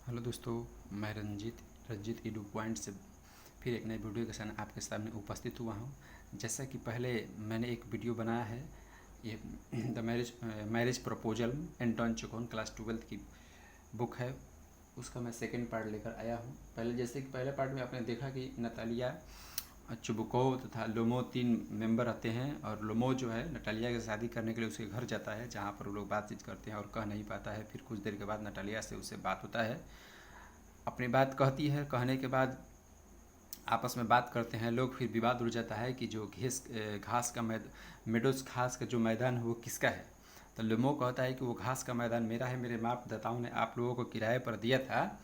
Hello दोस्तों, मैं Ranjit Edu point से फिर एक नई वीडियो के साथ आपके सामने उपस्थित हुआ हूँ। जैसा कि पहले मैंने एक वीडियो बनाया है, ये the marriage proposal Anton Chekhov class 12 की बुक है, उसका मैं सेकंड पार्ट लेकर आया हूँ। पहले जैसे कि पहले पार्ट में आपने देखा कि नतालिया चुबुकोव तथा लोमो 3 मेंबर आते हैं और लोमो जो है नटालिया की शादी करने के लिए उसके घर जाता है, जहाँ पर वो लोग बातचीत करते हैं और कह नहीं पाता है। फिर कुछ देर के बाद नटालिया से उससे बात होता है, अपनी बात कहती है। कहने के बाद आपस में बात करते हैं लोग। फिर विवाद उड़ जाता है कि जो घास का मेडोस घास का जो मैदान है वो किसका है। तो लोमो कहता है कि वो घास का मैदान मेरा है, मेरे माँ दाताओं ने आप लोगों को किराए पर दिया था,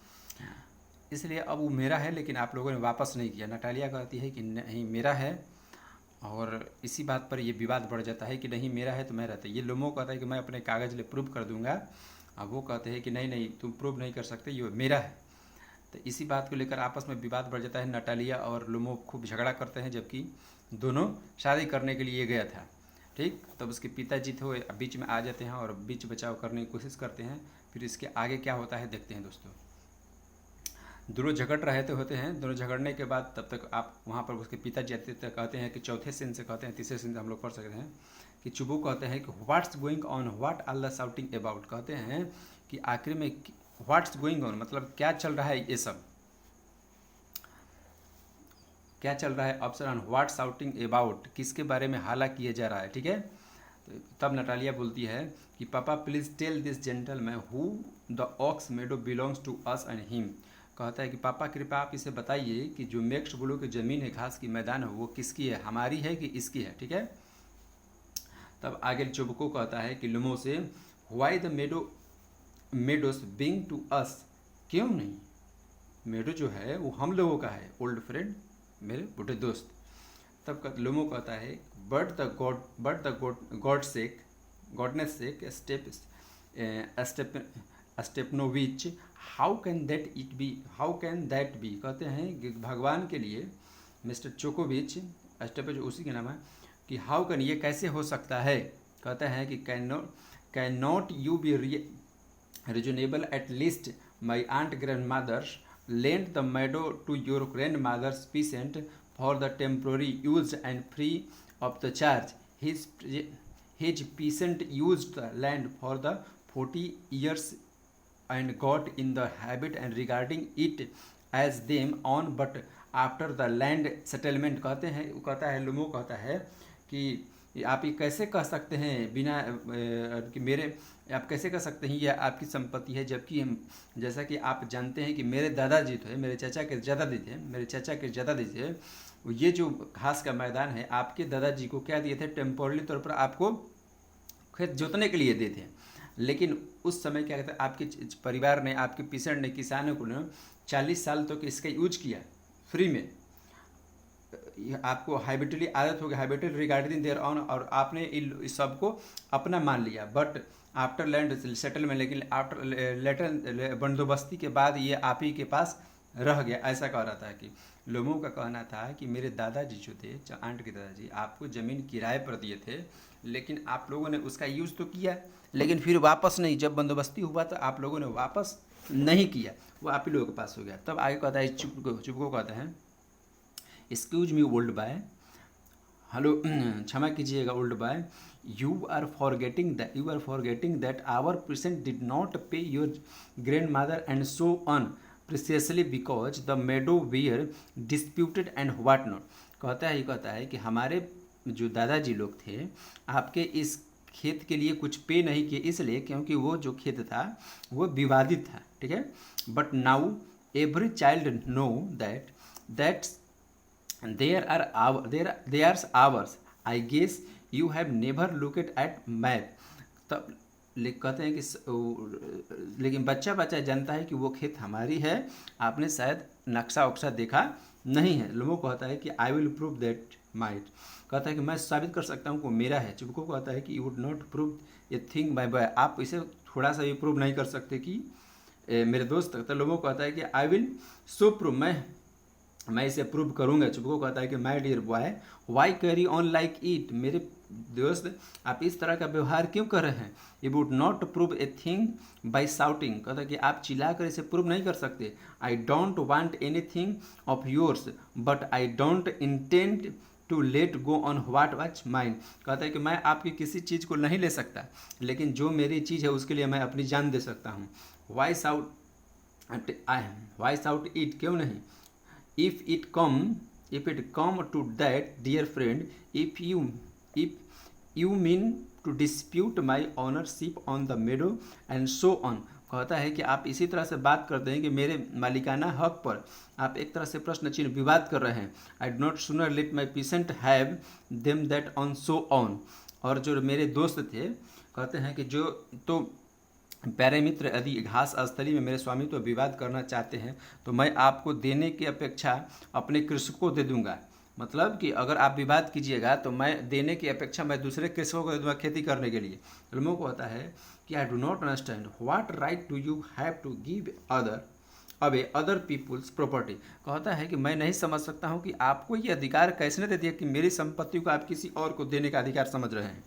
इसलिए अब वो मेरा है, लेकिन आप लोगों ने वापस नहीं किया। नटालिया कहती है कि नहीं मेरा है, और इसी बात पर ये विवाद बढ़ जाता है कि नहीं मेरा है तो मैं रहता है। ये लोमो कहता है कि मैं अपने कागज़ ले प्रूव कर दूंगा, अब वो कहते हैं कि नहीं नहीं तुम प्रूव नहीं कर सकते, ये मेरा है। तो इसी बात को लेकर आपस में विवाद बढ़ जाता है। नटालिया और लोमो खूब झगड़ा करते हैं, जबकि दोनों शादी करने के लिए गया था। ठीक, तब उसके पिताजी थे बीच में आ जाते हैं और बीच बचाव करने की कोशिश करते हैं। फिर इसके आगे क्या होता है देखते हैं दोस्तों। दोनों झगड़ रहे होते हैं। दोनों झगड़ने के बाद तब तक आप वहाँ पर उसके पिताजी आते तक कहते हैं कि चौथे सीन से कहते हैं, तीसरे सीन से हम लोग पढ़ सकते हैं कि चुबू कहते हैं कि what's going on, what are the shouting about. कहते हैं कि आखिर में व्हाट्स गोइंग ऑन मतलब क्या चल रहा है, ये सब क्या चल रहा है। Option on what shouting about, किसके बारे में हाला किया जा रहा है। ठीक है, तो तब नटालिया बोलती है कि papa please tell this gentleman who the ox meadow belongs to us and him. कहता है कि पापा कृपया आप इसे बताइए कि जो मेक्स ब्लू की ज़मीन है, घास की मैदान है, वो किसकी है, हमारी है कि इसकी है। ठीक है, तब आगे चुबको कहता है कि लुमो से why the meadows being to us, क्यों नहीं, मेडो जो है वो हम लोगों का है, ओल्ड फ्रेंड, मेरे बूढ़े दोस्त। तब लुमो कहता है but the god sake, goodness sake Stepanovich, how can that be. कहते हैं कि भगवान के लिए मिस्टर चोकोविच, स्टेप उसी के नाम है, कि हाउ कैन, ये कैसे हो सकता है। कहते हैं कि can not you be reasonable, at least my aunt grandmothers lent the meadow to your grandmother's peasant for the temporary use and free of the charge. His peasant used the land for the 40 years and got in the habit and regarding it as them own, but after the land settlement, कहता है लुमो कहता है कि आप ये कैसे कह सकते हैं बिना कि मेरे, आप कैसे कह सकते हैं ये आपकी संपत्ति है, जबकि हम, जैसा कि आप जानते हैं कि मेरे दादाजी थे, मेरे चाचा के दादाजी थे, ये जो घास का मैदान है आपके दादाजी को क्या दिए थे, टेम्पोरली तौर पर आपको खेत जोतने के लिए दिए थे। लेकिन उस समय क्या कहते हैं, आपके परिवार ने, आपके पिसड़ ने, किसानों को 40 साल तक तो इसका यूज किया फ्री में। आपको हैबिटली आदत हो गई, हैबिटली रिगार्डिंग देयर ऑन, और आपने इस सबको अपना मान लिया। बट आफ्टर लैंड सेटलमेंट, लेकिन आफ्टर लेटर बंदोबस्ती के बाद ये आप ही के पास रह गया। ऐसा कह रहा था कि लोगों का कहना था कि मेरे दादाजी जो थे, आंट के दादाजी, आपको ज़मीन किराए पर दिए थे, लेकिन आप लोगों ने उसका यूज़ तो किया, लेकिन फिर वापस नहीं, जब बंदोबस्ती हुआ तो आप लोगों ने वापस नहीं किया, वो आप ही लोगों के पास हो गया। तब आगे कहता है चुपको कहते हैं, excuse me old boy, hello क्षमा कीजिएगा old boy, you are forgetting that our parent did not pay your grand mother and so on preciously because the meadow were disputed and what not. कहता है कि हमारे जो दादाजी लोग थे आपके इस खेत के लिए कुछ पे नहीं किए, इसलिए क्योंकि वो जो खेत था वो विवादित था। ठीक है, but now every child know that there are hours, I guess you have never looked at map। तब कहते हैं कि लेकिन बच्चा जानता है कि वो खेत हमारी है, आपने शायद नक्शा उक्शा देखा नहीं है। लोगों को कहता है कि I will prove that might, कहता है कि मैं साबित कर सकता हूँ कि मेरा है। चुपको कहता है कि you would not prove a thing bye bye, आप इसे थोड़ा सा भी प्रूव नहीं कर सकते कि मेरे दोस्त। तो लोगों को कहता है कि आई विल सो प्रूव, मैं इसे प्रूव करूंगा। चुपको कहता है कि my dear boy, why carry on like it, दोस्त आप इस तरह का व्यवहार क्यों कर रहे हैं? You would not prove a thing by shouting, कहता है कि आप चिल्लाकर इसे प्रूव नहीं कर सकते। I don't want anything of yours but I don't intend to let go on what was mine, कहता है कि मैं आपकी किसी चीज़ को नहीं ले सकता, लेकिन जो मेरी चीज़ है उसके लिए मैं अपनी जान दे सकता हूँ। वाई साउट इट, क्यों नहीं? If it come to that dear friend, if you mean to dispute my ownership on the meadow and so on, कहता है कि आप इसी तरह से बात करते हैं कि मेरे मालिकाना हक पर आप एक तरह से प्रश्न चिन्ह विवाद कर रहे हैं। I do not sooner let my patient have them that on so on, और जो मेरे दोस्त थे कहते हैं कि जो तो प्यारे मित्र, यदि घास स्थली में मेरे स्वामी तो विवाद करना चाहते हैं तो मैं आपको देने की अपेक्षा अपने कृषकों को दे दूंगा, मतलब कि अगर आप विवाद कीजिएगा तो मैं देने की अपेक्षा मैं दूसरे कृषकों को दे दूंगा खेती करने के लिए। लोगों को होता है कि I do not understand what right do you have to give away other people's property, कहता है कि मैं नहीं समझ सकता हूँ कि आपको ये अधिकार कैसे ने दे दिया कि मेरी संपत्ति को आप किसी और को देने का अधिकार समझ रहे हैं।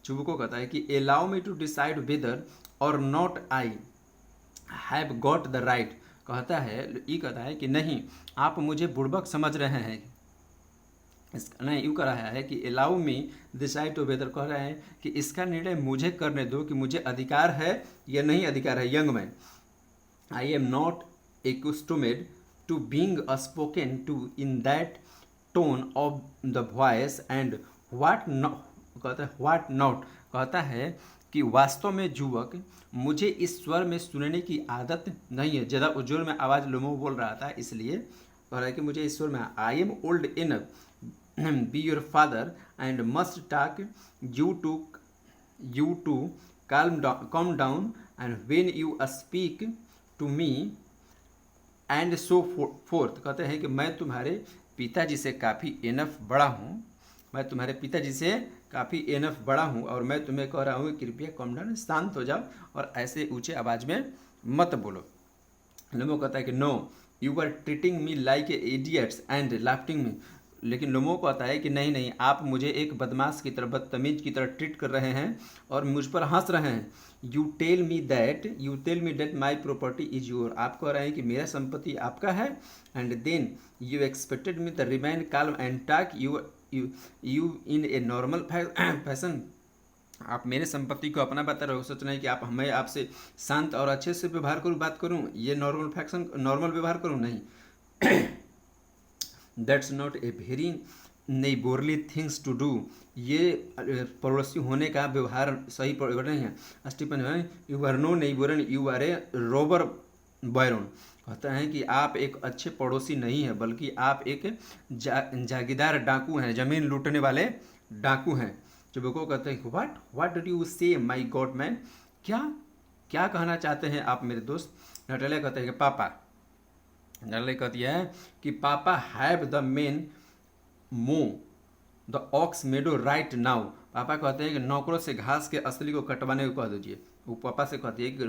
चुबको कहता है कि allow me to decide whether or not I have got the right, कहता है ये कहता है कि नहीं आप मुझे बुड़बक समझ रहे हैं, नहीं यूँ कह रहा है कि allow me decide to whether, कह रहे हैं कि इसका निर्णय मुझे करने दो कि मुझे अधिकार है या नहीं अधिकार है। Young man, I am not accustomed to being spoken to in that tone of the voice and what not, कहता है कि वास्तव में युवक मुझे इस स्वर में सुनने की आदत नहीं है। ज़्यादा उज्जवल में आवाज़ लोमो बोल रहा था, इसलिए कह रहा है कि मुझे इस स्वर में, I am old enough be your father and must talk you to calm down and when you speak to me and so forth, कहते हैं कि मैं तुम्हारे पिताजी से काफ़ी एनफ बड़ा हूँ, मैं तुम्हारे पिताजी से काफ़ी एनफ बड़ा हूँ और मैं तुम्हें कह रहा हूँ कृपया कम डाउन, शांत हो जाओ और ऐसे ऊंचे आवाज़ में मत बोलो। लोमो कहता है कि no you are treating me like a idiots and laughing me, लेकिन लोमो को आता है कि नहीं नहीं आप मुझे एक बदमाश की तरह, बदतमीज की तरह ट्रीट कर रहे हैं और मुझ पर हंस रहे हैं। You tell me that my property is your, आप कह रहे हैं कि मेरा संपत्ति आपका है, and then you expected me the remain calm and talk you in a normal fashion, आप मेरे संपत्ति को अपना बता रहे हो, सोच रहे हैं कि आप मैं आपसे शांत और अच्छे से व्यवहार करूँ, बात करूँ, ये नॉर्मल व्यवहार करूँ, नहीं। That's not a very neighbourly things to do, ये पड़ोसी होने का व्यवहार सही नहीं है। Stephen, you are no neighbour, you are a robber baron, कहता है कि आप एक अच्छे पड़ोसी नहीं हैं बल्कि आप एक जागीरदार डाकू हैं, ज़मीन लूटने वाले डाकू हैं। चुबको कहते हैं व्हाट डू यू से माई गॉड मैन, क्या कहना चाहते हैं आप मेरे दोस्त? नटालिया कहते हैं कि पापा, नटालिया कहती है कि पापा हैव द मेन मो the ox Medo right now, पापा कहते हैं कि नौकरों से घास के असली को कटवाने को कह दीजिए। वो पापा से कहती है कि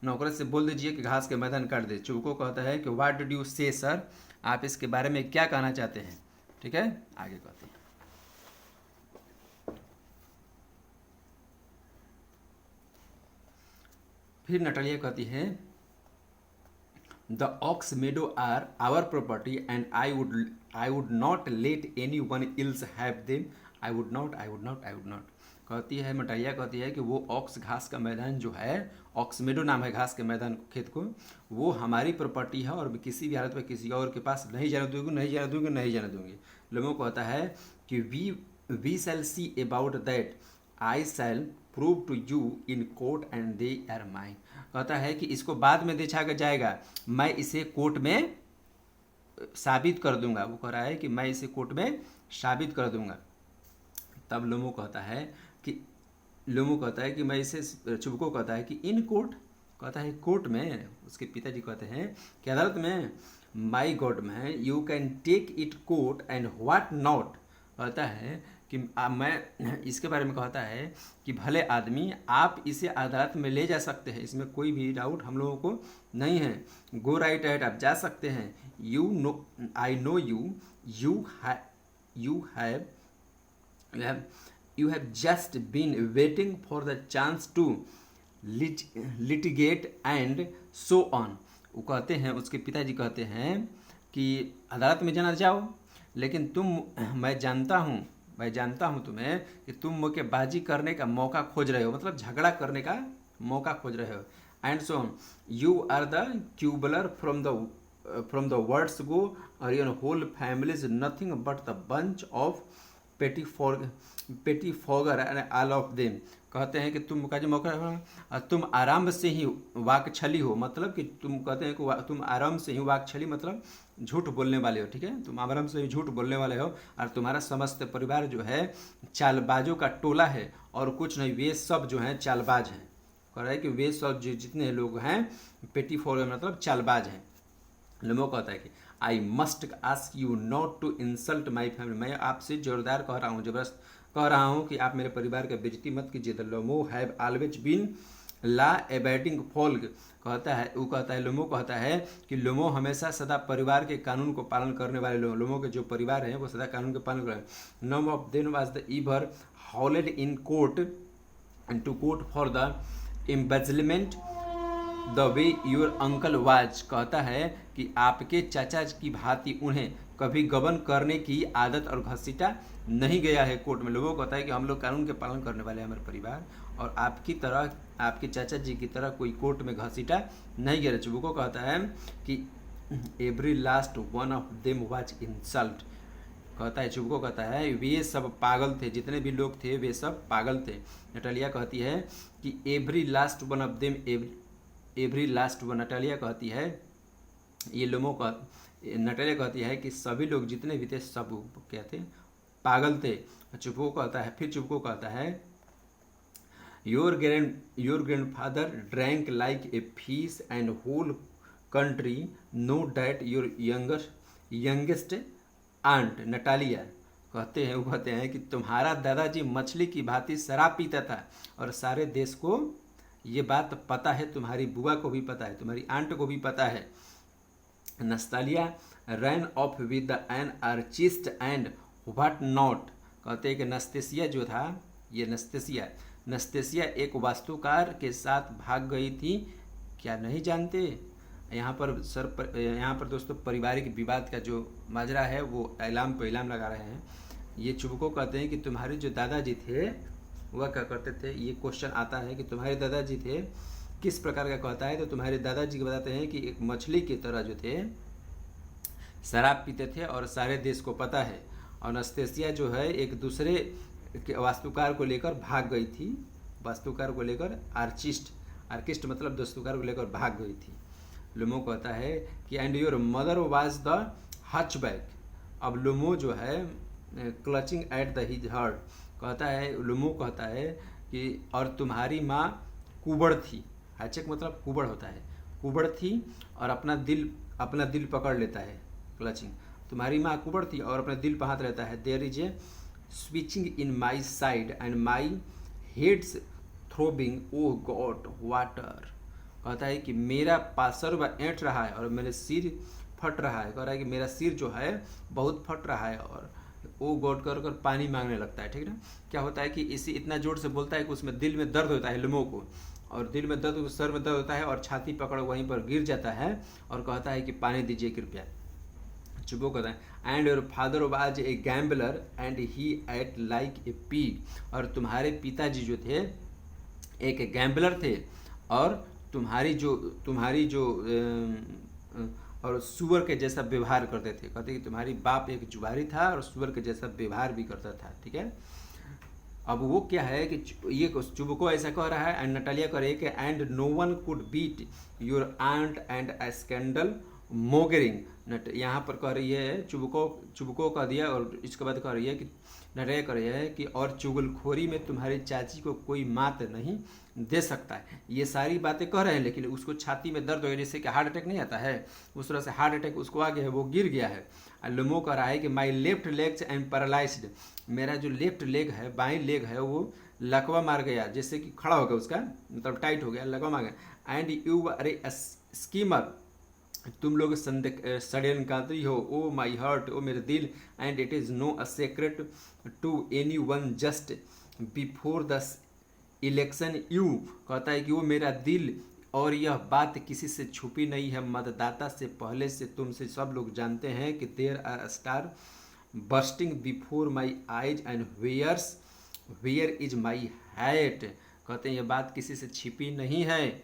नौकरों से बोल दीजिए कि घास के मैदान काट दे। चुबको कहता है कि व्हाट डिड यू से सर, आप इसके बारे में क्या कहना चाहते हैं? ठीक है, आगे कहते हैं। फिर नटालिया कहती है the ox meadow are our property and I would not let any one else have them, I would not. कहती है मटाइया, कहती है कि वो ऑक्स घास का मैदान जो है, ऑक्स मेडो नाम है घास के मैदान खेत को, वो हमारी प्रॉपर्टी है और किसी भी हालत में किसी और के पास नहीं जाने दूंगी। लोगों को कहता है कि we shall see about that, I shall prove to you in court and they are mine, कहता है कि इसको बाद में देखा जाएगा, मैं इसे कोर्ट में साबित कर दूंगा। वो कह रहा है कि मैं इसे कोर्ट में साबित कर दूंगा। तब लोमो कहता है कि मैं इसे, चुबको कहता है कि इन कोर्ट, कहता है कोर्ट में, उसके पिताजी कहते हैं कि अदालत में, माई गॉड में, you can take it court and what not, कहता है कि मैं इसके बारे में कहता है कि भले आदमी आप इसे अदालत में ले जा सकते हैं, इसमें कोई भी डाउट हम लोगों को नहीं है। गो राइट एट, आप जा सकते हैं। You know, I know you have you have just been waiting for the chance to litigate and so on। वो कहते हैं, उसके पिताजी कहते हैं कि अदालत में जाना जाओ, लेकिन मैं जानता हूँ तुम्हें कि तुम मुक्केबाजी करने का मौका खोज रहे हो, मतलब झगड़ा करने का मौका खोज रहे हो। And so on, you are the quibbler from the words go, और your whole family is nothing but the bunch of pettifogger and all of them. कहते हैं कि तुम मुक्केबाजी मौका और तुम आराम से ही वाकछली हो, मतलब कि तुम कहते हैं कि तुम आराम से ही वाकछली मतलब झूठ बोलने वाले हो, ठीक है, तुम आराम से ही झूठ बोलने वाले हो, और तुम्हारा समस्त परिवार जो है चालबाजों का टोला है और कुछ नहीं, वे सब जो हैं चालबाज हैं। कह रहा है कि वे सब जो जितने लोग हैं पेटी फॉर मतलब चालबाज हैं। लमो कहता है कि I must ask you not to insult my family, मैं आपसे जोरदार कह रहा हूँ, जबरदस्त कह रहा हूँ कि आप मेरे परिवार का बेइज्जती मत कीजिए। The Lomov have always been law abiding folk, कहता है, वो कहता है, लोमो कहता है कि लोमो हमेशा सदा परिवार के कानून को पालन करने वाले लोमो के जो परिवार हैं वो सदा कानून के पालन कर रहे हैं। None of them was the ever hauled in court and to court for the embezzlement the way your uncle was, कहता है कि आपके चाचा की भांति उन्हें कभी गबन करने की आदत और घसीटा नहीं गया है कोर्ट में। लोगों को कहता है कि हम लोग कानून के पालन करने वाले हैं हमारे परिवार, और आपकी तरह, आपके चाचा जी की तरह कोई कोर्ट में घसीटा नहीं गया। चुबुको कहता है कि every last one of them was insult, कहता है, चुबुको कहता है वे सब पागल थे, जितने भी लोग थे वे सब पागल थे। नटालिया कहती है कि every last one of them, every last one, Natalia कहती है, ये लोमो का नटालिया कहती है कि सभी लोग जितने भी थे सब क्या थे, पागल थे। चुबुको कहता है, फिर चुबुको कहता है your grandfather drank like a fish and whole country know that your youngest aunt. Natalia कहते हैं कि तुम्हारा दादाजी मछली की भांति शराब पीता था, और सारे देश को ये बात पता है, तुम्हारी बुआ को भी पता है, तुम्हारी आंट को भी पता है। Nastasya ran off with an architect and what not, कहते हैं कि नस्तेसिया जो था, ये नस्तेसिया एक वास्तुकार के साथ भाग गई थी, क्या नहीं जानते। यहाँ पर दोस्तों पारिवारिक विवाद का जो माजरा है वो ऐलाम पे ऐलाम लगा रहे हैं। ये चुबको कहते हैं कि तुम्हारे जो दादाजी थे वह क्या करते थे, ये क्वेश्चन आता है कि तुम्हारे दादाजी थे किस प्रकार का, कहता है तो तुम्हारे दादाजी बताते हैं कि एक मछली की तरह जो थे शराब पीते थे और सारे देश को पता है। और नस्तेसिया जो है एक दूसरे वास्तुकार को लेकर भाग गई थी, वास्तुकार को लेकर आर्किस्ट मतलब दस्तुकार को लेकर भाग गई थी। लुमो कहता है कि and your mother was the hunchback, अब लुमो जो है clutching at the his heart, कहता है, लुमो कहता है कि और तुम्हारी माँ कुबड़ थी, हैचक मतलब कुबड़ होता है, कुबड़ थी और अपना दिल पकड़ लेता है, क्लचिंग, तुम्हारी माँ कुबड़ थी और अपने दिल पर हाथ रहता है। There is a switching in my side and my head's throbbing oh god water, कहता है कि मेरा पासर ऐंठ रहा है और मेरे सिर फट रहा है, कह रहा है कि मेरा सिर जो है बहुत फट रहा है, और ओ गॉड कर पानी मांगने लगता है, ठीक ना। क्या होता है कि इसी इतना जोर से बोलता है कि उसमें दिल में दर्द होता है लुमो को, और दिल में दर्द, सर में दर्द होता है और छाती पकड़ वहीं पर गिर जाता है और कहता है कि पानी दीजिए कृपया। चुपो कहता है and your father was a gambler and he ate like a pig, और तुम्हारे पिताजी जो थे एक गैम्बलर थे और तुम्हारी जो और सुअर के जैसा व्यवहार करते थे, कहते कि तुम्हारी बाप एक जुआरी था और सुअर के जैसा व्यवहार भी करता था, ठीक है। अब वो क्या है कि ये चुबको ऐसा कह रहा है एंड नटालिया कह रही है कि and no one could beat your aunt and a scandal mongering, यहाँ पर कह रही है चुबको कह दिया, और इसके बाद कह रही है कि नटालिया कह रही है कि और चुगलखोरी में तुम्हारी चाची को कोई मात नहीं दे सकता है। ये सारी बातें कह रहे हैं, लेकिन उसको छाती में दर्द हो गया, जैसे कि हार्ट अटैक नहीं आता है उस तरह से हार्ट अटैक उसको आ गया है, वो गिर गया है। लुमो कह रहा है कि my left legs and paralysed, मेरा जो लेफ्ट लेग है, बाएं लेग है, वो लकवा मार गया, जैसे कि खड़ा हो गया उसका मतलब टाइट हो गया, लकवा मार गया। And you are a schemer, तुम लोग षड्यंत्रकारी हो, ओ माई हार्ट, ओ मेरे दिल, and it is no a secret to any one just before the election you, कहता है कि वो मेरा दिल और यह बात किसी से छुपी नहीं है, मतदाता से पहले से तुमसे सब लोग जानते हैं कि there are star bursting before my eyes and where is my hat. कहते हैं यह बात किसी से छिपी नहीं है,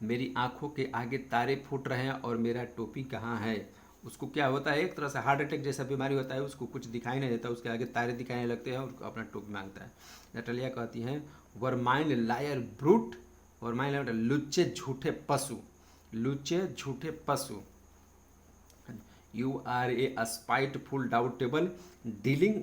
मेरी आंखों के आगे तारे फूट रहे हैं और मेरा टोपी कहाँ है। उसको क्या होता है, एक तरह से हार्ट अटैक जैसा बीमारी होता है, उसको कुछ दिखाई नहीं देता, उसके आगे तारे दिखाने लगते हैं और अपना टोपी मांगता है। नटालिया कहती हैं were mind liar brute, were mind लुच्चे झूठे पशु, लुच्चे झूठे पशु, you are a spiteful doubtable dealing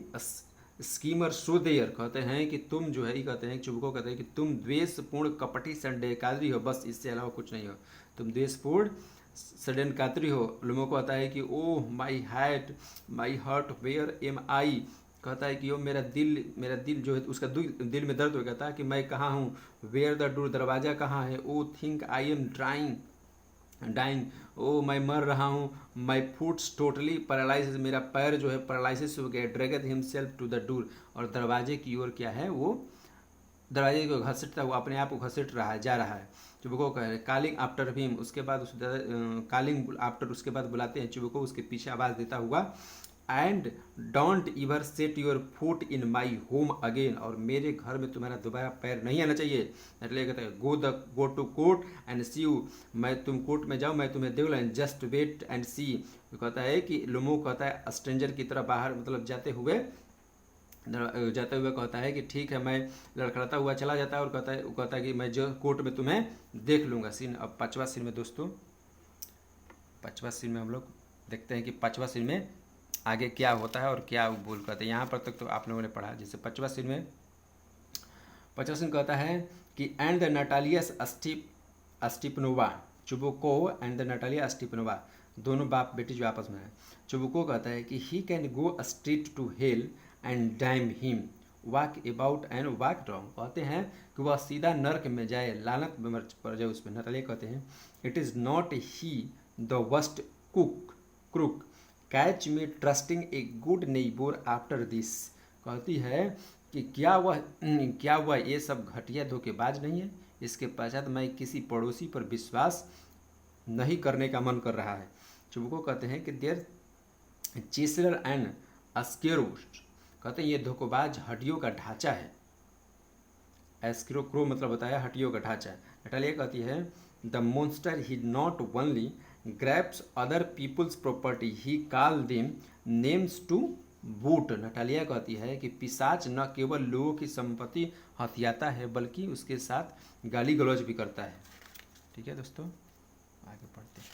schemer so there. कहते हैं कि तुम जो है, कहते हैं चुबको कहते हैं कि तुम द्वेषपूर्ण कपटी षड्यंत्री हो, बस इससे अलावा कुछ नहीं हो, तुम द्वेषपूर्ण षड्यंत्री हो। लोगों को आता है कि ओह माई हार्ट वेयर एम आई, कहता है कि वो मेरा दिल जो है, उसका दिल में दर्द हो गया था कि मैं कहाँ हूँ। वेयर द डोर, दरवाज़ा कहाँ है। ओ थिंक आई एम डाइंग, ओ मैं मर रहा हूँ। माई फुट्स टोटली पैरालाइज, मेरा पैर जो है पैरालाइसिस हो गया। Dragging himself to the door, और दरवाजे की ओर क्या है, वो दरवाजे को घसीटता हुआ अपने आप को घसीट रहा है, जा रहा है। चुबको कह रहे कॉलिंग आफ्टर हिम, उसके बाद कॉलिंग आफ्टर, उसके बाद बुलाते हैं चुबको, उसके पीछे आवाज़ देता हुआ and don't इवर set your foot in my home again, और मेरे घर में तुम्हारा दोबारा पैर नहीं आना चाहिए। इसलिए कहता है go to court and see you, मैं तुम कोर्ट में जाओ, मैं तुम्हें देख लूँ। जस्ट वेट एंड सी, कहता है कि लोमो कहता है स्ट्रेंजर की तरह बाहर, मतलब जाते हुए कहता है कि ठीक है, मैं लड़खड़ाता हुआ चला जाता है और कहता है कि मैं जो कोर्ट में तुम्हें देख लूँगा। सीन अब पाँचवा सीन में दोस्तों, पाँचवा सीन में हम लोग देखते हैं कि पाँचवा सीन में आगे क्या होता है और क्या बोल कहते हैं। यहाँ पर तक तो आप लोगों ने पढ़ा। जैसे पाँचवा सीन कहता है कि and the Natalia Stepanovna, Chubukov and the Natalia Stepanovna, दोनों बाप बेटी जो आपस में है। चुबुको कहता है कि he can go straight to hell and damn him, walk about and walk down. कहते हैं कि वह सीधा नर्क में जाए, लानत पर जाए उस पर। नटालिया कहते हैं it is not he the worst crook, catch me trusting a good neighbour after this. कहती है कि क्या वह ये सब घटिया धोखेबाज नहीं है, इसके पश्चात मैं किसी पड़ोसी पर विश्वास नहीं करने का मन कर रहा है। चुबको कहते हैं कि देयर चेसलर एंड अस्केरोस्ट, कहते हैं ये धोखेबाज हड्डियों का ढांचा है। एस्क्रो मतलब बताया हड्डियों का ढांचा। नटालिया कहती है the monster he not only grabs other people's property, he call them names to boot। Natalia कहती है कि पिशाच न केवल लोगों की संपत्ति हथियाता है बल्कि उसके साथ गाली गलौज भी करता है। ठीक है दोस्तों, आगे पढ़ते हैं।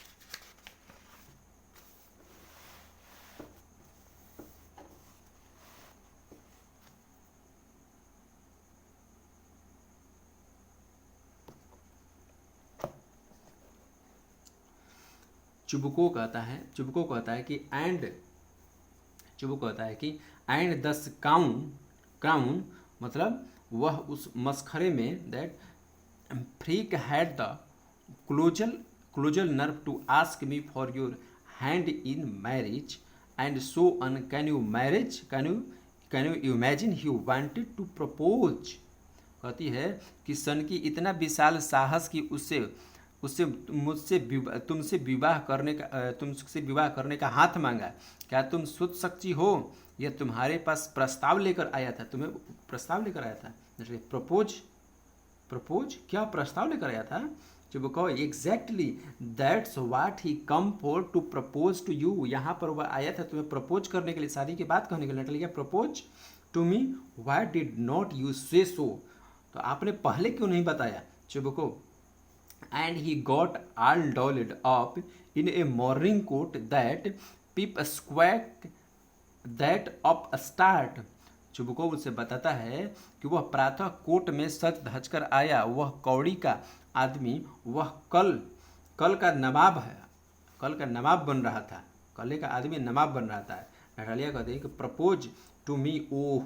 चुबको कहता है कि एंड दस क्राउन मतलब वह उस मस्खरे में that freak had the colossal nerve to ask me for your hand in marriage and so on can you imagine he wanted to propose. कहती है कि सन की इतना विशाल साहस कि तुमसे विवाह करने का हाथ मांगा। क्या तुम सोच सकती हो, यह तुम्हारे पास प्रस्ताव लेकर आया था, तुम्हें प्रस्ताव लेकर आया था। प्रपोज क्या प्रस्ताव लेकर आया था। Chubukov exactly that's what he come for to propose to you, यहाँ पर वह आया था तुम्हें प्रपोज करने के लिए, शादी की बात कहने के लिए। Natalia propose to me, why did not you say so, तो आपने पहले क्यों नहीं बताया। चुबको and he got all dolled up in a morning coat that pip squawk that upstart। चुबको उसे बताता है कि वह प्रातः कोट में सच धज कर आया, वह कौड़ी का आदमी, वह कल का नवाब है, कल का नवाब बन रहा था, कल का आदमी नवाब बन रहा था। नटालिया कहते हैं कि प्रपोज टू मी, ओह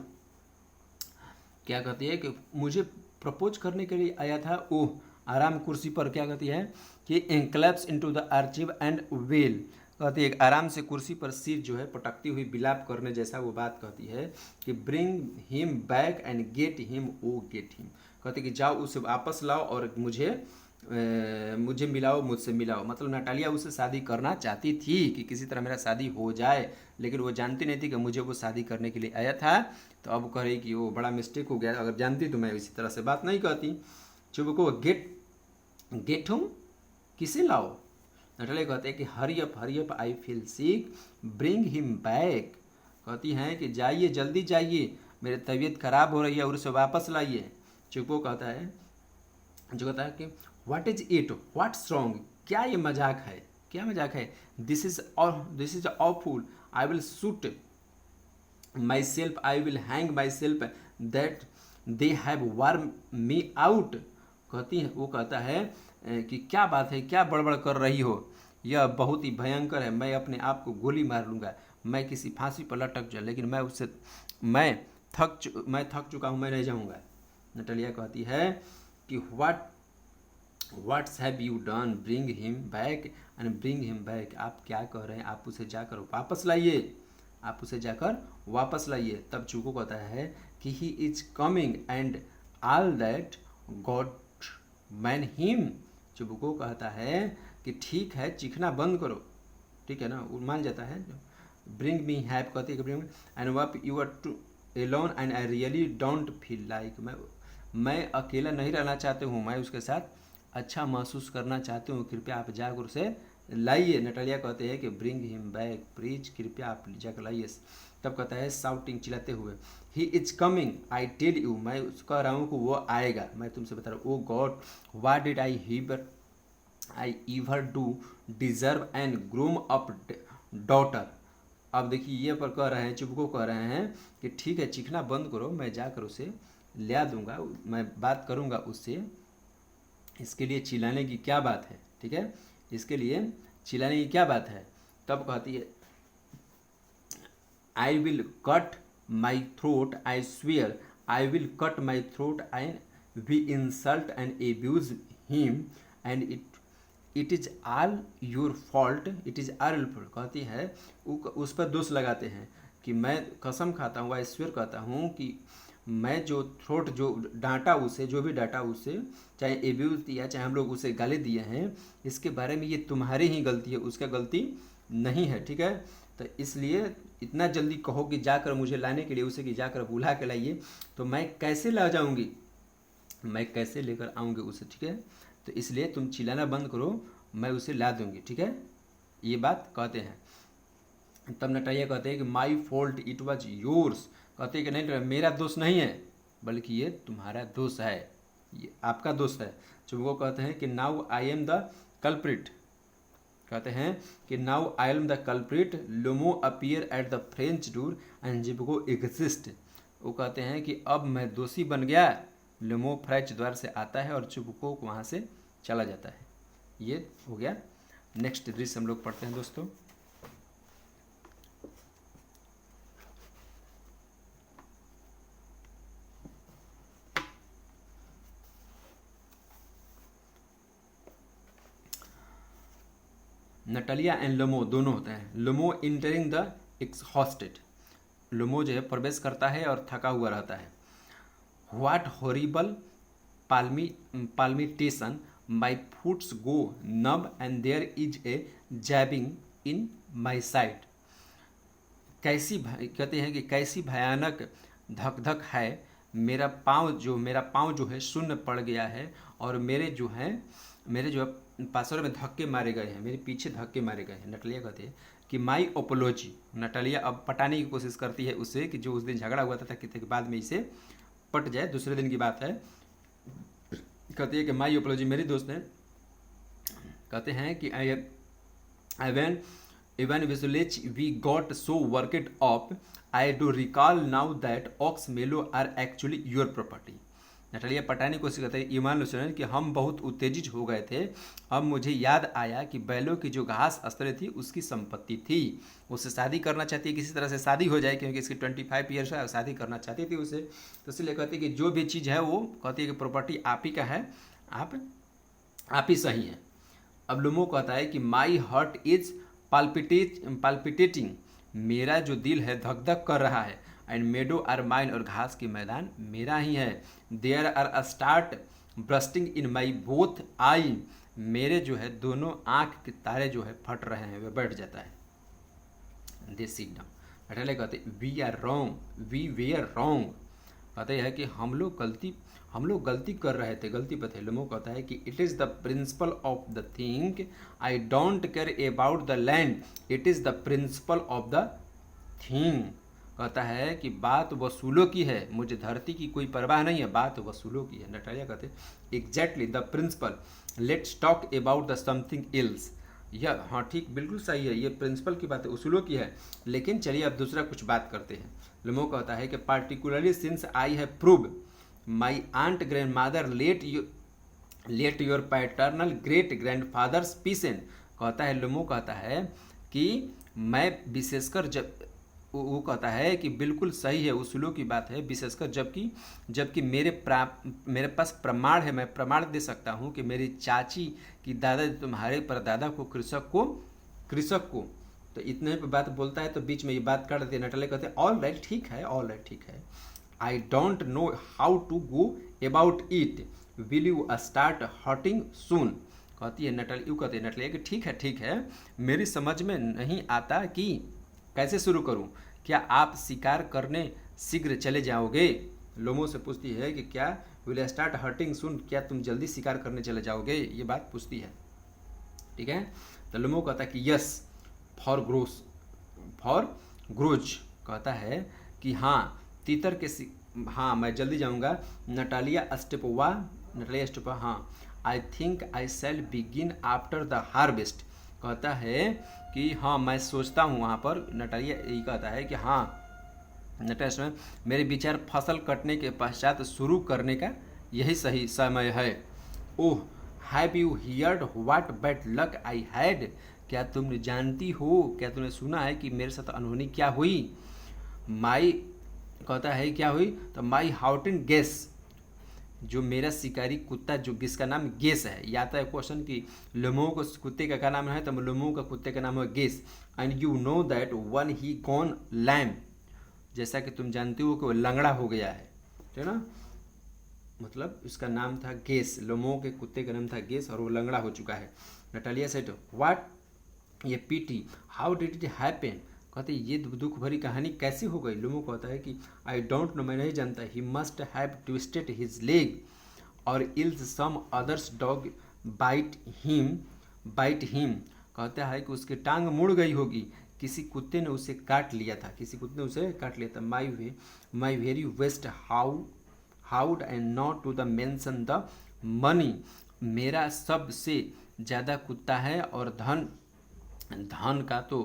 क्या कहती है कि मुझे प्रपोज करने के लिए आया था। ओह आराम कुर्सी पर क्या कहती है कि collapses into the archive and well, कहती है आराम से कुर्सी पर सिर जो है पटकती हुई विलाप करने जैसा वो बात कहती है कि bring him back and get him, oh get him. कहती कि जाओ उसे वापस लाओ और मुझे मिलाओ, मुझसे मिलाओ। मतलब नटालिया उससे शादी करना चाहती थी कि किसी तरह मेरा शादी हो जाए, लेकिन वो जानती नहीं थी कि मुझे वो शादी करने के लिए आया था। तो अब कह रही कि वो बड़ा मिस्टेक हो गया, अगर जानती तो मैं इसी तरह से बात नहीं कहती। चुबको गेट हूँ, किसे लाओ? नटालिया कहते हैं कि hurry up I feel sick, bring him back. कहती हैं कि जाइए, जल्दी जाइए, मेरी तबीयत खराब हो रही है और उसे वापस लाइए। चुपको कहता है कि what is it, what's wrong, क्या ये मजाक है, क्या मजाक है? This is awful, I will shoot my self, I will hang my self, that they have worm me out. वो कहता है कि क्या बात है, क्या बड़बड़ कर रही हो, यह बहुत ही भयंकर है, मैं अपने आप को गोली मार लूँगा, मैं किसी फांसी पर लटक जाऊँ, लेकिन मैं थक चुका हूँ, मैं नहीं जाऊँगा। नटालिया कहती है कि what's have you done, bring him back and bring him back. आप क्या कह रहे हैं, आप उसे जाकर वापस लाइए, आप उसे जाकर वापस लाइए। तब चूको कहता है कि he is coming and all that God man him. चुबको कहता है कि ठीक है, चीखना बंद करो, ठीक है ना, वो मान जाता है। ब्रिंग मी हैव कहती है ब्रिंग एंड वप you are too alone and I really don't feel like, मैं अकेला नहीं रहना चाहती हूँ, मैं उसके साथ अच्छा महसूस करना चाहती हूँ, कृपया आप जाकर उसे लाइए। नटालिया कहते हैं कि ब्रिंग हिम बैक प्लीज, कृपया आप जाकर लाइए। तब कहता है शाउटिंग, चिल्लाते हुए, he is coming I tell you, मैं कह रहा हूँ कि वो आएगा, मैं तुमसे बता रहा हूँ। Oh God what did I ever do deserve and groom up daughter. अब देखिए ये पर कह रहे हैं, चुपको कह रहे हैं कि ठीक है, चीखना बंद करो, मैं जाकर उसे ले दूंगा, मैं बात करूंगा उससे, इसके लिए चिल्लाने की क्या बात है, ठीक है, इसके लिए चिल्लाने की क्या बात है। तब कहती है I will cut my throat, I swear I will cut my throat and we insult and abuse him and it is all your fault, it is all fault. कहती है उस पर दोष लगाते हैं कि मैं कसम खाता हूँ, आई स्वेयर कहता हूँ कि मैं जो थ्रोट जो डांटा उसे, जो भी डांटा उसे, चाहे एब्यूज दिया, चाहे हम लोग उसे गाली दिए हैं, इसके बारे में ये तुम्हारी ही गलती है, उसका गलती नहीं है, ठीक है। तो इसलिए इतना जल्दी कहो कि जाकर मुझे लाने के लिए उसे कि जाकर बुला के लाइए, तो मैं कैसे ला जाऊंगी, मैं कैसे लेकर आऊँगी उसे, ठीक है। तो इसलिए तुम चिल्लाना बंद करो, मैं उसे ला दूंगी, ठीक है, ये बात कहते हैं। तब नटालिया कहते हैं कि my fault it was yours. कहते हैं कि नहीं, मेरा दोष नहीं है, बल्कि ये तुम्हारा दोष है, ये आपका दोष है। चुबको कहते हैं कि now I am the culprit, कहते हैं कि now I am the culprit, Lomov appear at the French door and Chubukov exist. वो कहते हैं कि अब मैं दोषी बन गया, लोमो फ्रेंच द्वार से आता है और चुबको वहाँ से चला जाता है। ये हो गया। नेक्स्ट दृश्य हम लोग पढ़ते हैं दोस्तों। नटालिया एंड लोमो दोनों होते हैं। लोमो इंटरिंग द एक्सहॉस्टेड, लोमो जो है प्रवेश करता है और थका हुआ रहता है। What horrible palpitation, my foots go numb and there is a jabbing in my side. कहते हैं कि कैसी भयानक धक धक है, मेरा पाँव जो है शून्य पड़ गया है और मेरे जो है पासवर में धक्के मारे गए हैं, मेरे पीछे धक्के मारे गए हैं। नटालिया कहते हैं कि माई ओपोलॉजी, नटालिया अब पटाने की कोशिश करती है उससे कि जो उस दिन झगड़ा हुआ था कि बाद में इसे पट जाए, दूसरे दिन की बात है। कहती है कि माई ओपोलॉजी, मेरी दोस्त है। कहते हैं कि even visually we got so worked up, I do recall now that ox mellow are actually your property। Natalia पटाने को कहते हैं, ईमान लो सुन कि हम बहुत उत्तेजित हो गए थे, अब मुझे याद आया कि बैलों की जो घास अस्त्र थी उसकी संपत्ति थी, उससे शादी करना चाहती है, किसी तरह से शादी हो जाए, क्योंकि इसकी 25 ईयर्स है, शादी करना चाहती थी उसे। तो इसलिए कहती है कि जो भी चीज़ है वो कहती है कि प्रॉपर्टी आप ही का है, आप ही सही है। अब लुमो कहता है कि माई हर्ट इज पाल्पिटेटिंग, मेरा जो दिल है धक धक कर रहा है। एंड मेडो आर माइन, और घास के मैदान मेरा ही है। There are start bursting in my both eye, मेरे जो है दोनों आँख के तारे जो है फट रहे हैं। वह बैठ जाता है। दे सिट डाउन, बैठे कहते we are wrong, we were wrong, कहते हैं कि हम लोग गलती कर रहे थे, गलती पर थे। लोगों कहता है कि it is the principle of the thing, I don't care about the land, it is the principle of the thing. कहता है कि बात वसूलों की है, मुझे धरती की कोई परवाह नहीं है, बात वसूलों की है। नटालिया कहते exactly the principle, let's talk about the something else. यह हाँ ठीक बिल्कुल सही है, ये प्रिंसिपल की बात है, उसूलों की है, लेकिन चलिए अब दूसरा कुछ बात करते हैं। लेमो कहता है कि particularly since I have proved my aunt grand mother let your paternal great grand fathers peasant. कहता है लेमो कहता है कि मैं विशेषकर वो कहता है कि बिल्कुल सही है, उसूलों की बात है, विशेषकर जबकि मेरे पास प्रमाण है, मैं प्रमाण दे सकता हूँ कि मेरी चाची की दादा तुम्हारे परदादा को कृषक को तो इतने पे बात बोलता है तो बीच में ये बात कर देते। नटले कहते हैं ऑल राइट ठीक है, ऑल राइट ठीक है, I don't know how to go about it, will you start hurting soon. कहती है नटल यू कहते हैं नटले कि ठीक है, मेरी समझ में नहीं आता कि कैसे शुरू करूं, क्या आप शिकार करने शीघ्र चले जाओगे। लोमो से पूछती है कि क्या विल स्टार्ट हर्टिंग सून, क्या तुम जल्दी शिकार करने चले जाओगे, ये बात पूछती है। ठीक है, तो लोमो कहता है कि यस फॉर ग्रोज, कहता है कि हाँ तीतर के हाँ मैं जल्दी जाऊंगा। नटालिया स्टेपवा हाँ, I think I shall begin after the harvest. कहता है कि हाँ मैं सोचता हूँ, वहाँ पर नटालिया यही कहता है कि हाँ नटालिया मेरे विचार फसल कटने के पश्चात शुरू करने का यही सही समय है। Oh have you heard what bad luck I had, क्या तुम जानती हो, क्या तुमने सुना है कि मेरे साथ अनहोनी क्या हुई। माई कहता है क्या हुई, तो माई हाउटिन गेस, जो मेरा शिकारी कुत्ता जो जिसका नाम गेस है, या तो क्वेश्चन कि लोमो को कुत्ते का क्या नाम है, तो लोमो का कुत्ते का नाम है Guess. And you know that one he gone lame, जैसा कि तुम जानते हो कि वो लंगड़ा हो गया है ना, मतलब उसका नाम था गेस, लोमो के कुत्ते का नाम था गेस और वो लंगड़ा हो चुका है। नटालिया सेड व्हाट ये PT, how did it happen, कहते ये दुख भरी कहानी कैसे हो गई। लोमो कहता है कि आई डोंट नो, मैं नहीं जानता, he must have twisted his leg or else some others dog bite him, कहता है कि उसकी टांग मुड़ गई होगी, किसी कुत्ते ने उसे काट लिया था। My very best hound and not to the mention the money, मेरा सबसे ज़्यादा कुत्ता है और धन का तो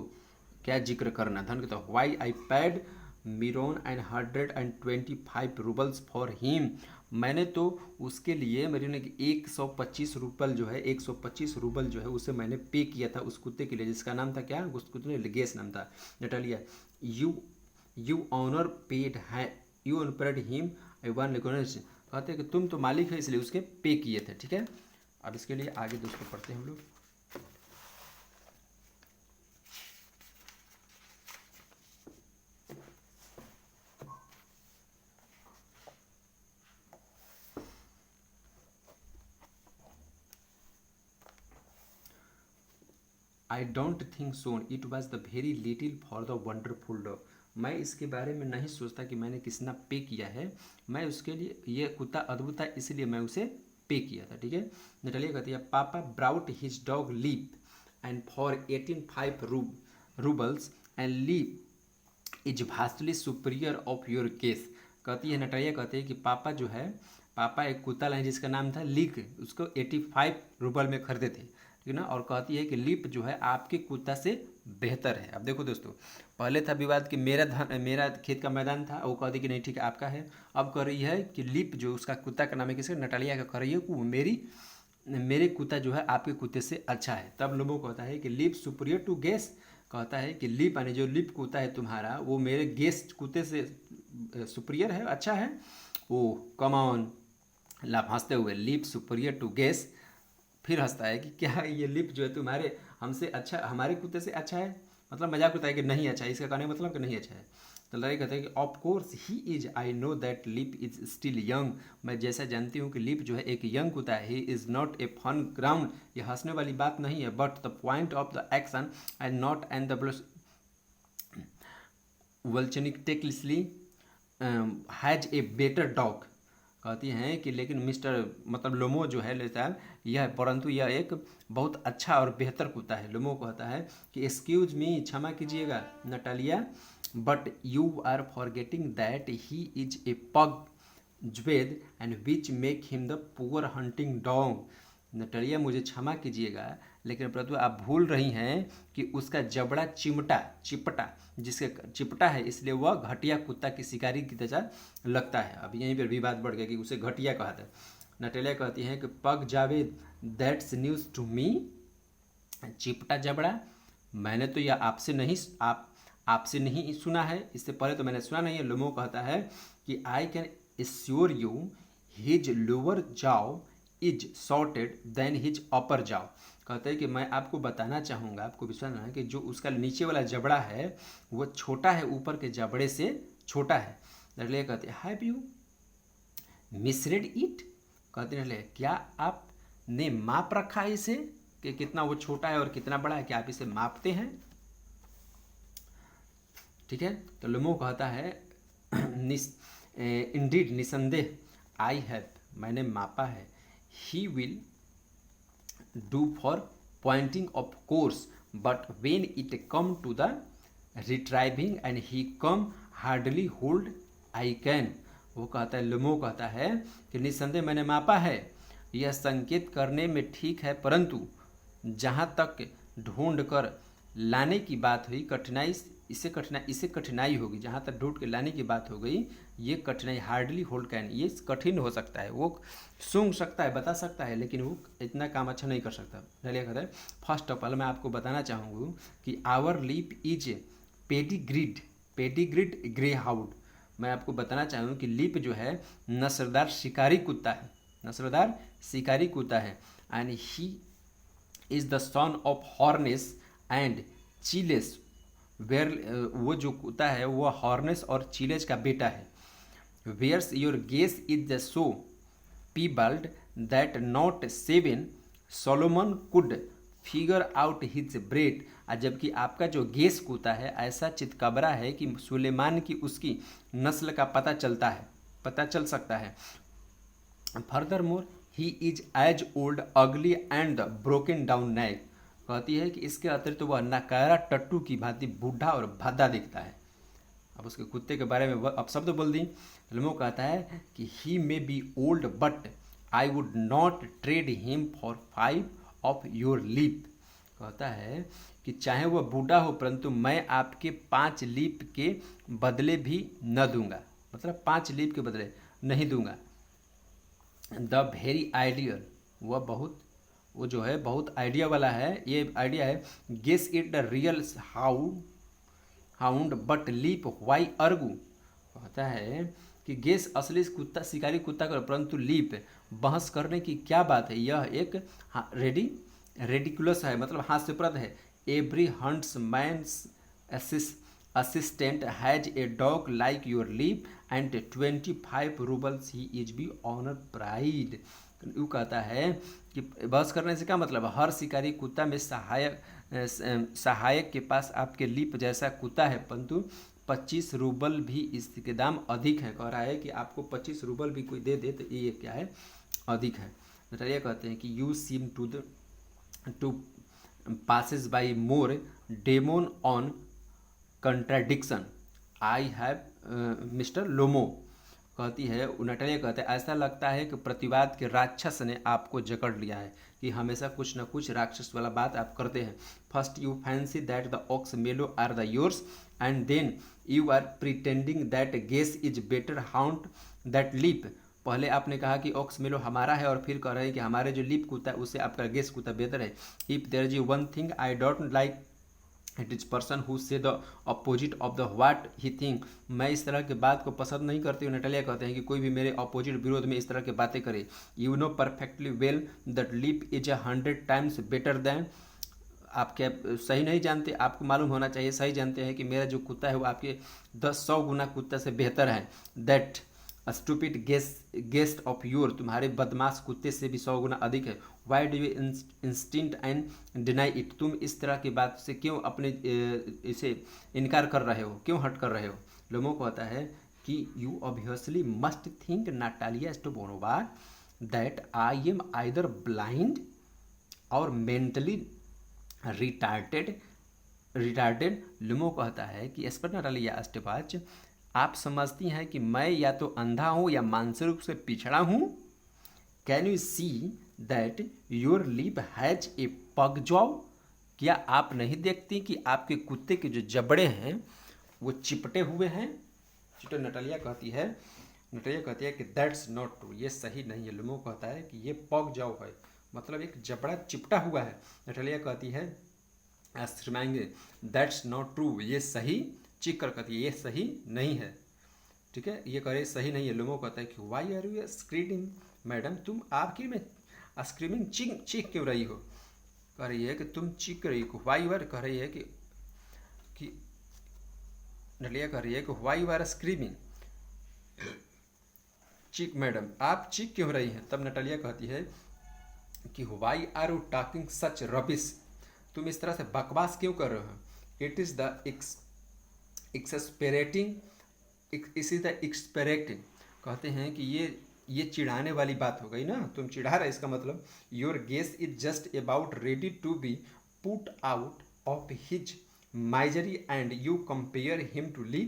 क्या जिक्र करना, धन का तो why I paid Miron and 125 roubles for him, मैंने तो उसके लिए मेरे ने 125 रूबल जो है 125 रूबल जो है उसे मैंने पे किया था उस कुत्ते के लिए, जिसका नाम था क्या, उस कुत्ते ने गेस नाम था। नटालिया यू ऑनर पेड है, you overpaid him I one recognise, कहते हैं कि तुम तो मालिक है इसलिए उसके पे किए थे। ठीक है, अब इसके लिए आगे दोस्तों पढ़ते हैं हम लोग। I don't think so it was the very little for the wonderful dog, मैं इसके बारे में नहीं सोचता कि मैंने कितना पे किया है, मैं उसके लिए, ये कुत्ता अद्भुत था इसलिए मैं उसे पे किया था। ठीक है, नटालिया कहती है papa brought his dog Leap and for 18 roubles and Leap is vastly superior of your case. कहती है नटालिया कहती है कि पापा एक कुत्ता लाए जिसका नाम था लीक, उसको 85 रूबल में खरीदे थे, ठीक है ना, और कहती है कि लिप जो है आपके कुत्ता से बेहतर है। अब देखो दोस्तों, पहले था विवाद कि मेरा खेत का मैदान था, वो कहती कि नहीं ठीक है आपका है, अब कह रही है कि लिप जो उसका कुत्ता का नाम है किसका, नटालिया का, कह रही है कि मेरे कुत्ता जो है आपके कुत्ते से अच्छा है। तब लोगों को कहता है कि लिप सुपीरियर टू गेस, कहता है कि लिप यानी जो लिप कुत्ता है तुम्हारा वो मेरे गेस कुत्ते से सुपीरियर है, अच्छा है। ओ कम ऑन, लाभ हंसते हुए, लिप सुपीरियर टू गेस, फिर हंसता है कि क्या ये लिप जो है तुम्हारे हमसे अच्छा, हमारे कुत्ते से अच्छा है, मतलब मजाक उड़ता है कि नहीं अच्छा है, इसका कहने का मतलब कि नहीं अच्छा है। तो लड़ाई कहते हैं कि of course he is, I know that Leap is still young, मैं जैसा जानती हूँ कि लिप जो है एक यंग कुत्ता है। He is not a fun ground, ये हंसने वाली बात नहीं है, but the point of the action and not and the वल्चनिकटेकली हैज ए बेटर डॉग। कहती हैं कि लेकिन मिस्टर मतलब लोमो जो है लेता है यह, परंतु यह एक बहुत अच्छा और बेहतर कुत्ता है। लोमो कहता है कि एक्सक्यूज मी, क्षमा कीजिएगा Natalia, but you are forgetting that he is a pug jawed and which make him the poor hunting dog. Natalia मुझे क्षमा कीजिएगा, लेकिन परंतु आप भूल रही हैं कि उसका जबड़ा चिपटा जिसके चिपटा है, इसलिए वह घटिया कुत्ता की शिकारी की तरह लगता है। अब यहीं पर विवाद बढ़ गया कि उसे घटिया कहा था। नटेलिया कहती हैं कि pug jawed, that's news to me, चिपटा जबड़ा, मैंने तो यह आपसे नहीं सुना है, इससे पहले तो मैंने सुना नहीं है। लोमो कहता है कि I can assure you his lower जाव इज शॉर्टेड देन हिज अपर जाव। कहते हैं कि मैं आपको बताना चाहूँगा, आपको विश्वास है कि जो उसका नीचे वाला जबड़ा है वो छोटा है, ऊपर के जबड़े से छोटा है। नटलिया कहते हैं हैव यू मिसरेड इट, कहते हैं क्या आपने माप रखा है इसे कि कितना वो छोटा है और कितना बड़ा है, क्या आप इसे मापते हैं? ठीक है, तो लोमो कहता है इंडीड, निसंदेह, आई हैव, मैंने मापा है, he will do for pointing of course, but when it come to the retrieving and he come hardly hold I can. वो कहता है, लोमो कहता है कि निसंदेह मैंने मापा है, यह संकेत करने में ठीक है, परंतु जहाँ तक ढूंढ कर लाने की बात हुई, इसे कठिनाई होगी। जहाँ तक ढूंढ के लाने की बात हो गई, ये कठिनाई, हार्डली होल्ड कैन, ये कठिन हो सकता है। वो सूंघ सकता है, बता सकता है, लेकिन वो इतना काम अच्छा नहीं कर सकता। नलिया कहता है फर्स्ट ऑफ ऑल मैं आपको बताना चाहूँगा कि our Leap is pedigreed greyhound. मैं आपको बताना चाहूँ कि लिप जो है नस्लदार शिकारी कुत्ता है, and he is the son of Harness and Chiles, where, वो जो कुत्ता है वो हॉर्नेस और चिलेज का बेटा है। Where's your Guess is the so piebald that not seven Solomon could figure out his breed, जबकि आपका जो गेस कुत्ता है ऐसा चितकबरा है कि सुलेमान की उसकी नस्ल का पता चल सकता है। Furthermore he is as old ugly and broken down neck. कहती है कि इसके अतिरिक्त वह नकारा टट्टू की भांति बूढ़ा और भद्दा दिखता है। अब उसके कुत्ते के बारे में अब शब्द बोल दी। लोमो कहता है कि he may be old but I would not trade him for 5 of your Leap. कहता है कि चाहे वह बूढ़ा हो, परंतु मैं आपके 5 लीप के बदले भी न दूंगा, मतलब 5 लीप के बदले नहीं दूंगा। द वेरी आइडियल, वो जो है बहुत आइडिया वाला है, ये आइडिया है। Guess it the real hound but Leap why argue. कहता है कि गेस असली शिकारी कुत्ता कर, परंतु लीप बहस करने की क्या बात है, यह एक रेडिकुलस है, मतलब हास्यप्रद है। Every huntsman's assistant has a dog like your Leap and 25 roubles he is be honour pride. वो कहता है कि बहस करने से क्या मतलब है, हर शिकारी कुत्ता में सहायक के पास आपके लीप जैसा कुत्ता है, परंतु 25 रूबल भी इसके दाम अधिक है। कह रहा है कि आपको 25 रूबल भी कोई दे दे तो ये क्या है, अधिक है। नटालिया कहते हैं कि you seem to passes by more demon on contradiction I have mister Lomov. कहती है नटालिया कहते हैं ऐसा लगता है कि प्रतिवाद के राक्षस ने आपको जकड़ लिया है, कि हमेशा कुछ न कुछ राक्षस वाला बात आप करते हैं। First you fancy that the ox meadow are the yours and then you are pretending that Guess is better hound that Leap. पहले आपने कहा कि ऑक्स मेलो हमारा है और फिर कह रहे हैं कि हमारे जो लीप कुत्ता है उससे आपका गेस कुत्ता बेहतर है। If there is one thing I don't like it is person who say the opposite of the what he think. मैं इस तरह के बात को पसंद नहीं करती हूँ। नटालिया कहते हैं कि कोई भी मेरे अपोजिट विरोध में इस तरह की बातें करे। You know perfectly well that Leap is 100 times better than, आप क्या सही नहीं जानते? आपको मालूम होना चाहिए, सही जानते हैं कि मेरा जो कुत्ता है वो आपके 10-100 गुना कुत्ता से बेहतर है। That stupid guest of your, तुम्हारे बदमाश कुत्ते से भी 100 गुना अधिक है। Why do you insist and deny it, तुम इस तरह की बात से क्यों अपने इसे इनकार कर रहे हो, क्यों हट कर रहे हो? लोगों को आता है कि you obviously must think Natalia Stepanovna that I am either blind or mentally retarded. Lomov कहता है कि एस्पर्नाटालिया स्टेपाच, आप समझती हैं कि मैं या तो अंधा हूँ या मानसिक रूप से पिछड़ा हूँ? Can you see that your lip has a पग जॉ, क्या आप नहीं देखती कि आपके कुत्ते के जो जबड़े हैं वो चिपटे हुए हैं? चिटो नटालिया कहती है कि दैट्स नॉट ट्रू, ये सही नहीं है। लुमो कहता है कि ये पग जॉ है, मतलब एक जबड़ा चिपटा हुआ है। नटालिया कहती है श्रीमांगे दैट्स नॉट ट्रू, ये सही, चीख कर कहती है ये सही नहीं है। ठीक है, ये करे सही नहीं है। लुमो कहता है कि why are you screaming, madam तुम आखिर में स्क्रीमिंग चीख क्यों रही हो? कह रही है कि तुम चीख रही हो। वाई यू आर, कह रही है कि नलिया कह रही है कि वाई यू आर स्क्रीमिंग, चीख मैडम आप चीख क्यों रही हैं? तब नटलिया कहती है कि why are you talking such rubbish, तुम इस तरह से बकवास क्यों कर रहे हो? इट इज़ द एक्सपेरेटिंग, इस इज द एक्सपेरेटिंग, कहते हैं कि ये चिढ़ाने वाली बात हो गई ना, तुम चिढ़ा रहे, इसका मतलब your Guess is just about ready to be put out of his misery and you compare him to Leap.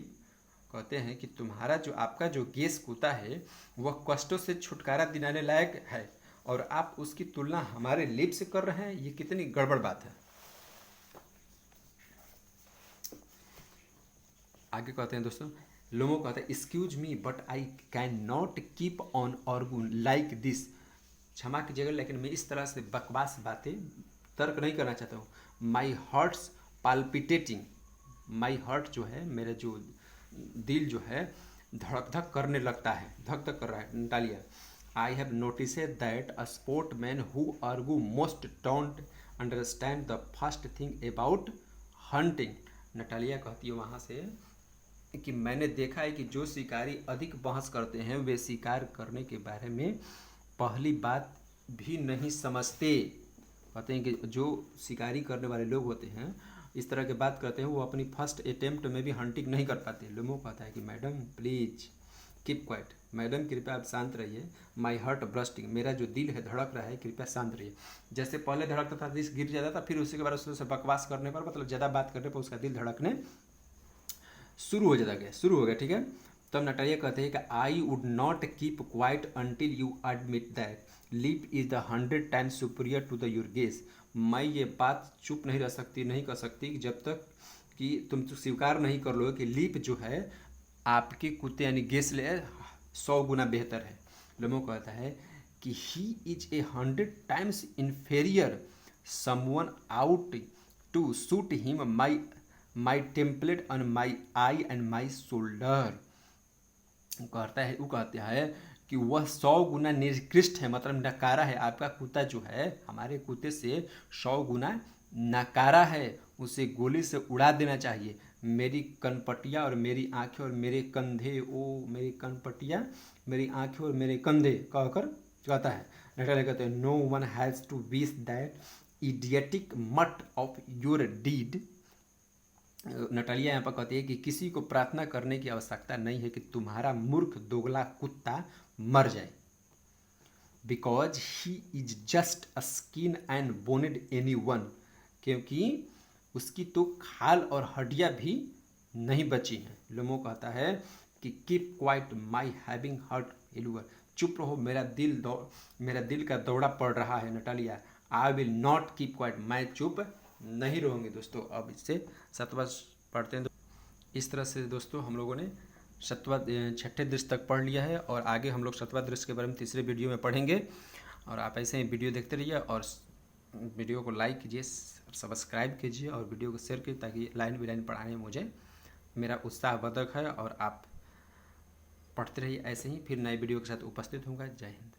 कहते हैं कि तुम्हारा जो आपका जो गेस कुत्ता है वह कष्टों से छुटकारा दिलाने लायक है और आप उसकी तुलना हमारे लिप से कर रहे हैं, ये कितनी गड़बड़ बात है। आगे कहते हैं दोस्तों, लोमो कहते हैं excuse me but I can not keep on arguing like this, क्षमा कीजिएगा लेकिन मैं इस तरह से बकवास बातें तर्क नहीं करना चाहता हूँ। माई हार्ट्स पाल्पिटेटिंग, माई हार्ट जो है, मेरा जो दिल जो है धड़क धक करने लगता है, धक धक कर रहा है। Natalia I have notice that a sport man who argue most don't understand the first thing about hunting. Natalia कहती है वहाँ से कि मैंने देखा है कि जो शिकारी अधिक बहस करते हैं वे शिकार करने के बारे में पहली बात भी नहीं समझते। कहते हैं कि जो शिकारी करने वाले लोग होते हैं इस तरह की बात करते हैं वो अपनी फर्स्ट अटेम्प्ट में भी हंटिंग नहीं कर पाते। लोमो कहता है कि madam please keep quiet, madam कृपया आप शांत रहिए। माई हार्ट ब्रस्टिंग, मेरा जो दिल है धड़क रहा है, कृपया शांत रहिए। जैसे पहले धड़कता था दिल गिर जाता था, फिर उसी के बाद उससे बकवास करने पर, मतलब ज़्यादा बात करने पर उसका दिल धड़कने शुरू हो गया। ठीक है, तब नटालिया कहते हैं कि I would not keep quiet until you admit that Leap is the 100 times superior to the your Guess. मैं ये बात चुप नहीं रह सकती, नहीं कर सकती जब तक कि तुम तो स्वीकार नहीं कर लो कि लिप जो है आपके कुत्ते यानी गेस ले 100 गुना बेहतर है। लोमो कहता है कि he is a 100 times inferior someone out to shoot him my temple on my eye and my shoulder. वो कहता है कि वह 100 गुना निकृष्ट है, मतलब नकारा है। आपका कुत्ता जो है हमारे कुत्ते से 100 गुना नकारा है, उसे गोली से उड़ा देना चाहिए। मेरी कनपटिया और मेरी आंखें और मेरे कंधे, ओ मेरी कनपटिया, मेरी आंखें और मेरे कंधे कहकर कहता है। नटालिया कहते हैं no one has to wish that idiotic mutt of your deed. Natalia यहाँ पर कहती है कि किसी को प्रार्थना करने की आवश्यकता नहीं है कि तुम्हारा मूर्ख दोगला कुत्ता मर जाए, because he is just a skin and boned any one, क्योंकि उसकी तो खाल और हड्डियाँ भी नहीं बची हैं। लोमो कहता है कि keep quiet my having heart failure, चुप रहो, मेरा दिल का दौड़ा पड़ रहा है। Natalia I will not keep quiet, मैं चुप नहीं रहूँगी। दोस्तों अब इससे सत्वा पढ़ते हैं। इस तरह से दोस्तों हम लोगों ने छठे दृश्य तक पढ़ लिया है और आगे हम लोग सत्वा दृश्य के बारे में तीसरे वीडियो में पढ़ेंगे। और आप ऐसे ही वीडियो देखते रहिए और वीडियो को लाइक कीजिए, सब्सक्राइब कीजिए और वीडियो को शेयर कीजिए ताकि लाइन बाई लाइन पढ़ाने में मुझे मेरा उत्साह वर्धक है और आप पढ़ते रहिए ऐसे ही। फिर नए वीडियो के साथ उपस्थित होऊंगा। जय हिंद।